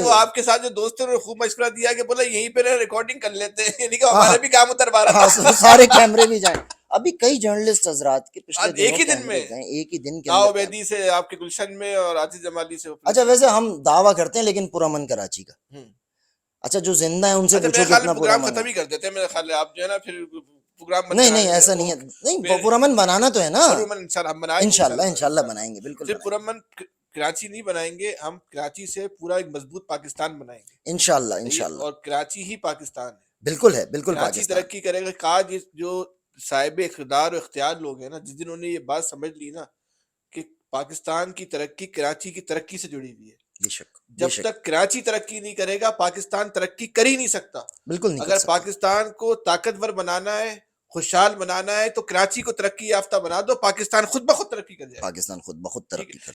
وہ آپ کے ساتھ جو دوست تھے انہوں نے خوب مشورہ دیا کہ بولا یہیں پہ ریکارڈنگ کر لیتے ہیں، یعنی کہ ہمارا بھی کام اتروا رہا تھا، سارے کیمرے بھی جائیں. ابھی کئی جرنلسٹ حضرات کے پچھلے دنوں ایک ہی دن میں گئے، ایک ہی دن کے تاؤ اندر. عبیدی سے آپ کے گلشن میں اور عاطف جمالی سے. اچھا ویسے ہم دعویٰ کرتے ہیں لیکن پرامن کراچی کا. اچھا جو زندہ ہے ان سے اچھا پوچھو میرے خیال کتنا میں پروگرام پرامن ہے. ختم ہی کر دیتے ہیں، میرے خیال ہے آپ جو ہے نا پھر پروگرام بند نہیں کرائیں نہیں گے. ایسا نہیں ہے، نہیں پرامن بنانا تو ہے نا. انشاءاللہ ہم بنائیں گے، انشاءاللہ بنائیں گے، بالکل صرف بنائیں گے. پرامن کراچی نہیں بنائیں گے، ہم کراچی سے پورا ایک مضبوط پاکستان بنائیں گے انشاءاللہ. اور کراچی ہی پاکستان ہے. بالکل ہے، بالکل کراچی پاکستان. ترقی کرے گا. کاج جو صاحب اقتدار و اختیار لوگ ہیں نا، جس دن انہوں نے یہ بات سمجھ لی نا کہ پاکستان کی ترقی کراچی کی ترقی سے جڑی ہوئی ہے. بے شک جب تک کراچی ترقی نہیں کرے گا پاکستان ترقی کر ہی نہیں سکتا. بالکل نہیں کر اگر سکتا. پاکستان کو طاقتور بنانا ہے، خوشحال بنانا ہے، تو کراچی کو ترقی یافتہ بنا دو، پاکستان خود بخود ترقی کر جائے گا. پاکستان خود بخود ٹھیک ترقی ہے. کر